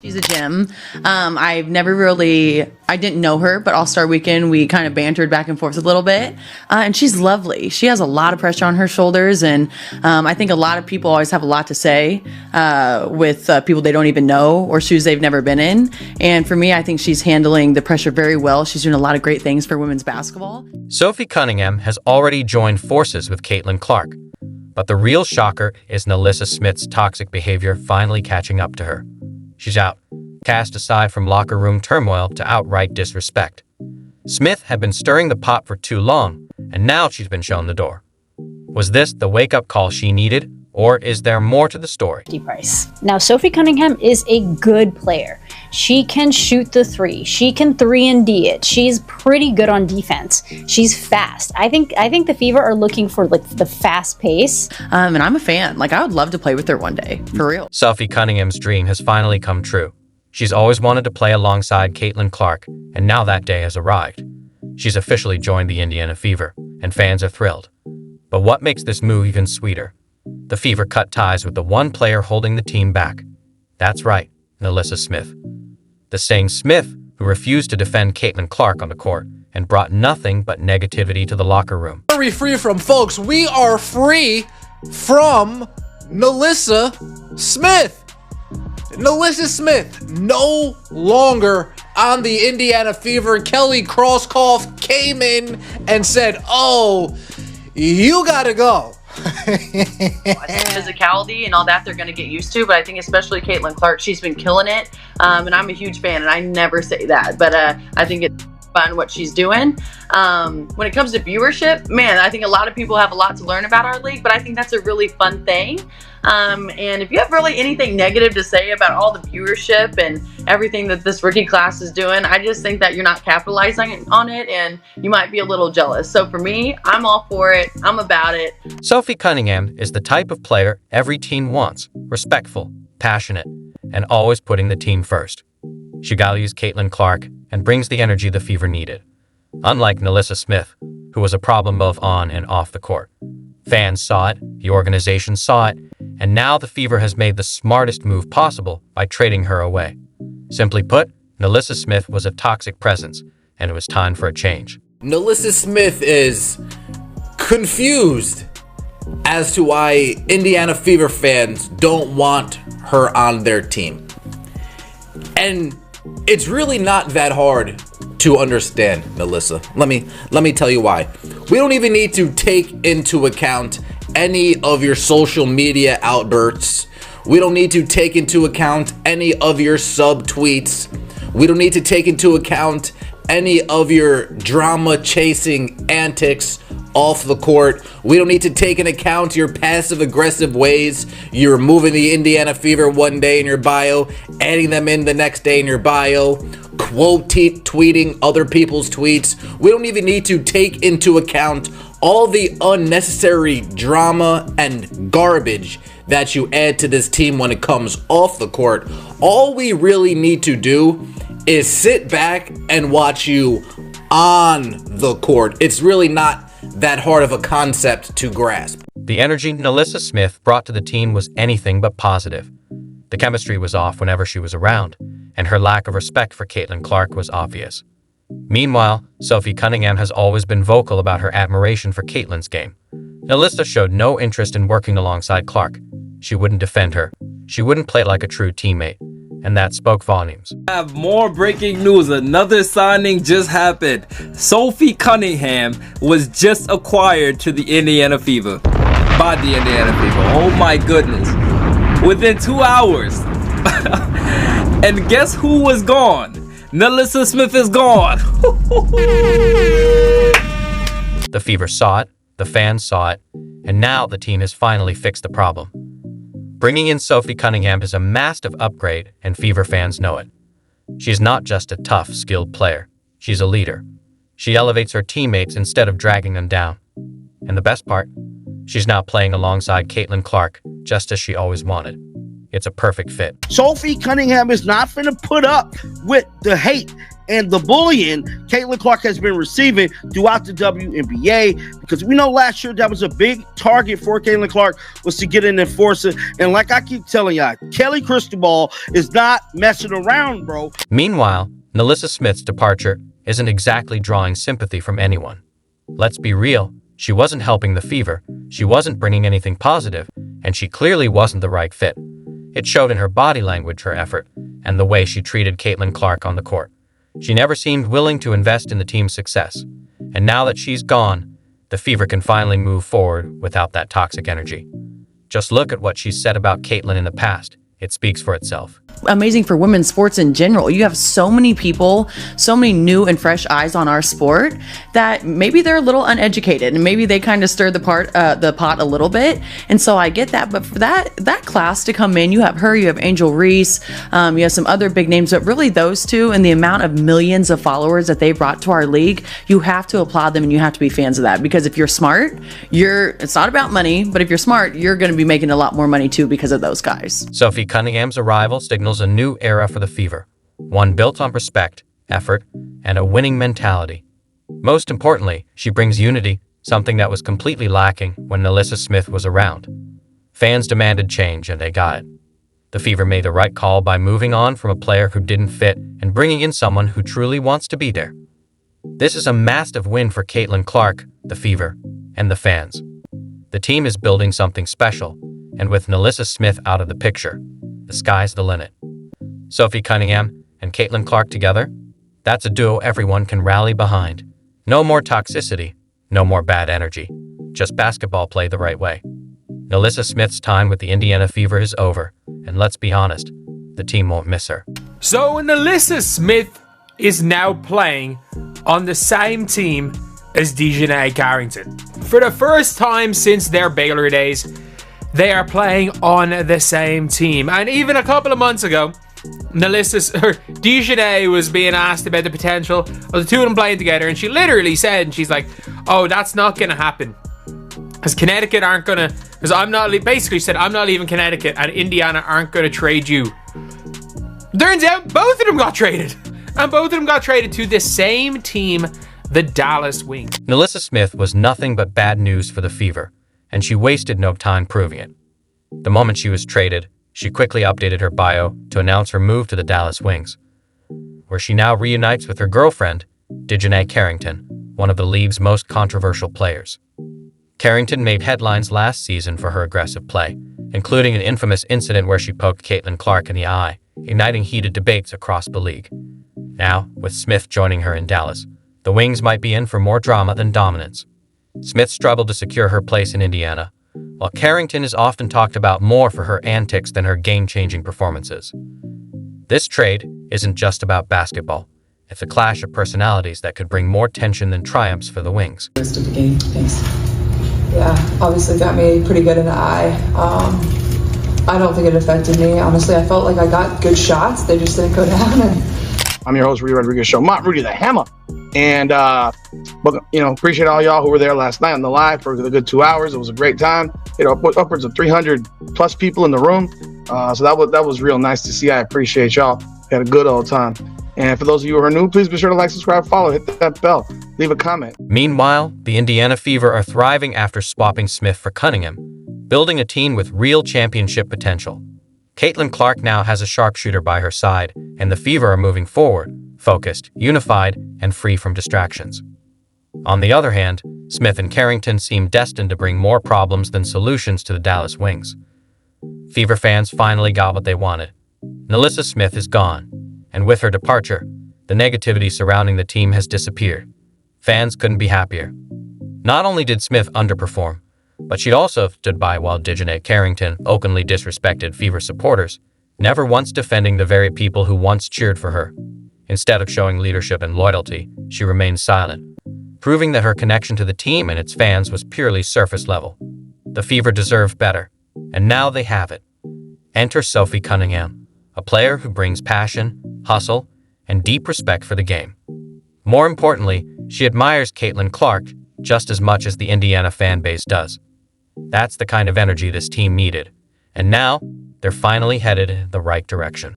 She's a gem. I didn't know her, but All-Star Weekend, we kind of bantered back and forth a little bit. And she's lovely. She has a lot of pressure on her shoulders. And I think a lot of people always have a lot to say with people they don't even know or shoes they've never been in. And for me, I think she's handling the pressure very well. She's doing a lot of great things for women's basketball. Sophie Cunningham has already joined forces with Caitlin Clark. But the real shocker is NaLyssa Smith's toxic behavior finally catching up to her. She's out, cast aside from locker room turmoil to outright disrespect. Smith had been stirring the pot for too long, and now she's been shown the door. Was this the wake-up call she needed, or is there more to the story? Price. Now, Sophie Cunningham is a good player. She can shoot the three. She can 3-and-D it. She's pretty good on defense. She's fast. I think the Fever are looking for like the fast pace. And I'm a fan. I would love to play with her one day, for real. Sophie Cunningham's dream has finally come true. She's always wanted to play alongside Caitlin Clark, and now that day has arrived. She's officially joined the Indiana Fever, and fans are thrilled. But what makes this move even sweeter? The Fever cut ties with the one player holding the team back. That's right, Nelissa Smith. The same Smith who refused to defend Caitlin Clark on the court and brought nothing but negativity to the locker room. Where are we free from, folks? We are free from NaLyssa Smith. NaLyssa Smith no longer on the Indiana Fever. Kelly Krauskopf came in and said, "Oh, you gotta go." I think physicality and all that they're going to get used to, but I think especially Caitlin Clark, she's been killing it, and I'm a huge fan, and I never say that, but I think it's fun what she's doing. When it comes to viewership, man, I think a lot of people have a lot to learn about our league, but I think that's a really fun thing. And if you have really anything negative to say about all the viewership and everything that this rookie class is doing, I just think that you're not capitalizing on it and you might be a little jealous. So for me, I'm all for it. I'm about it. Sophie Cunningham is the type of player every team wants: respectful, passionate, and always putting the team first. She values Caitlin Clark and brings the energy the Fever needed. Unlike NaLyssa Smith, who was a problem both on and off the court. Fans saw it, the organization saw it, and now the Fever has made the smartest move possible by trading her away. Simply put, NaLyssa Smith was a toxic presence, and it was time for a change. NaLyssa Smith is confused as to why Indiana Fever fans don't want her on their team. And it's really not that hard to understand, NaLyssa. Let me tell you why. We don't even need to take into account any of your social media outbursts. We don't need to take into account any of your subtweets. We don't need to take into account any of your drama chasing antics off the court. We don't need to take into account your passive aggressive ways. You're removing the Indiana Fever one day in your bio, adding them in the next day in your bio, tweeting other people's tweets. We don't even need to take into account all the unnecessary drama and garbage that you add to this team when it comes off the court. All we really need to do is sit back and watch you on the court. It's really not that hard of a concept to grasp. The energy NaLyssa Smith brought to the team was anything but positive. The chemistry was off whenever she was around, and her lack of respect for Caitlin Clark was obvious. Meanwhile, Sophie Cunningham has always been vocal about her admiration for Caitlin's game. NaLyssa showed no interest in working alongside Clark. She wouldn't defend her. She wouldn't play like a true teammate. And that spoke volumes. I have more breaking news. Another signing just happened. Sophie Cunningham was just acquired to the Indiana Fever. By the Indiana Fever. Oh my goodness. Within 2 hours. And guess who was gone? NaLyssa Smith is gone. The Fever saw it, the fans saw it, and now the team has finally fixed the problem. Bringing in Sophie Cunningham is a massive upgrade, and Fever fans know it. She's not just a tough, skilled player. She's a leader. She elevates her teammates instead of dragging them down. And the best part? She's now playing alongside Caitlin Clark, just as she always wanted. It's a perfect fit. Sophie Cunningham is not finna put up with the hate and the bullying Caitlin Clark has been receiving throughout the WNBA, because we know last year that was a big target for Caitlin Clark, was to get an enforcer. And like I keep telling y'all, Kelly Cristobal is not messing around, bro. Meanwhile, Nelissa Smith's departure isn't exactly drawing sympathy from anyone. Let's be real, she wasn't helping the Fever, she wasn't bringing anything positive, and she clearly wasn't the right fit. It showed in her body language, her effort, and the way she treated Caitlin Clark on the court. She never seemed willing to invest in the team's success. And now that she's gone, the Fever can finally move forward without that toxic energy. Just look at what she's said about Caitlin in the past. It speaks for itself. Amazing for women's sports in general. You have so many people, so many new and fresh eyes on our sport that maybe they're a little uneducated and maybe they kind of stir the pot a little bit. And so I get that. But for that class to come in, you have her, you have Angel Reese, you have some other big names, but really those two and the amount of millions of followers that they brought to our league, you have to applaud them and you have to be fans of that. Because if you're smart, it's not about money, but if you're smart, you're going to be making a lot more money too because of those guys. Sophie Cunningham's arrival signals a new era for the Fever, one built on respect, effort, and a winning mentality. Most importantly, she brings unity, something that was completely lacking when NaLyssa Smith was around. Fans demanded change, and they got it. The Fever made the right call by moving on from a player who didn't fit and bringing in someone who truly wants to be there. This is a massive win for Caitlin Clark, the Fever, and the fans. The team is building something special, and with NaLyssa Smith out of the picture, the sky's the limit. Sophie Cunningham and Caitlin Clark together? That's a duo everyone can rally behind. No more toxicity, no more bad energy. Just basketball played the right way. NaLyssa Smith's time with the Indiana Fever is over, and let's be honest, the team won't miss her. So NaLyssa Smith is now playing on the same team as Dejanay Carrington. For the first time since their Baylor days, they are playing on the same team. And even a couple of months ago, Dejanay was being asked about the potential of the two of them playing together, and she literally said, and she's like, oh, that's not going to happen. Because Connecticut aren't going to, because I'm not leaving Connecticut, and Indiana aren't going to trade you. Turns out both of them got traded. And both of them got traded to the same team, the Dallas Wings. NaLyssa Smith was nothing but bad news for the Fever, and she wasted no time proving it. The moment she was traded, she quickly updated her bio to announce her move to the Dallas Wings, where she now reunites with her girlfriend, Dejanay Carrington, one of the league's most controversial players. Carrington made headlines last season for her aggressive play, including an infamous incident where she poked Caitlin Clark in the eye, igniting heated debates across the league. Now, with Smith joining her in Dallas, the Wings might be in for more drama than dominance. Smith struggled to secure her place in Indiana, while Carrington is often talked about more for her antics than her game-changing performances. This trade isn't just about basketball. It's a clash of personalities that could bring more tension than triumphs for the Wings. Rest of the game, thanks. Yeah, obviously got me pretty good in the eye. I don't think it affected me. Honestly, I felt like I got good shots. They just didn't go down. I'm your host, Rudy Rodriguez Show. Mont Rudy the Hammer. And, appreciate all y'all who were there last night on the live for a good 2 hours. It was a great time. Upwards of 300 plus people in the room. So that was real nice to see. I appreciate y'all. Had a good old time. And for those of you who are new, please be sure to like, subscribe, follow, hit that bell, leave a comment. Meanwhile, the Indiana Fever are thriving after swapping Smith for Cunningham, building a team with real championship potential. Caitlin Clark now has a sharpshooter by her side, and the Fever are moving forward, focused, unified, and free from distractions. On the other hand, Smith and Carrington seem destined to bring more problems than solutions to the Dallas Wings. Fever fans finally got what they wanted. NaLyssa Smith is gone, and with her departure, the negativity surrounding the team has disappeared. Fans couldn't be happier. Not only did Smith underperform, but she'd also stood by while Dejanay Carrington openly disrespected Fever supporters, never once defending the very people who once cheered for her. Instead of showing leadership and loyalty, she remained silent, proving that her connection to the team and its fans was purely surface level. The Fever deserved better, and now they have it. Enter Sophie Cunningham, a player who brings passion, hustle, and deep respect for the game. More importantly, she admires Caitlin Clark just as much as the Indiana fan base does. That's the kind of energy this team needed, and now they're finally headed in the right direction.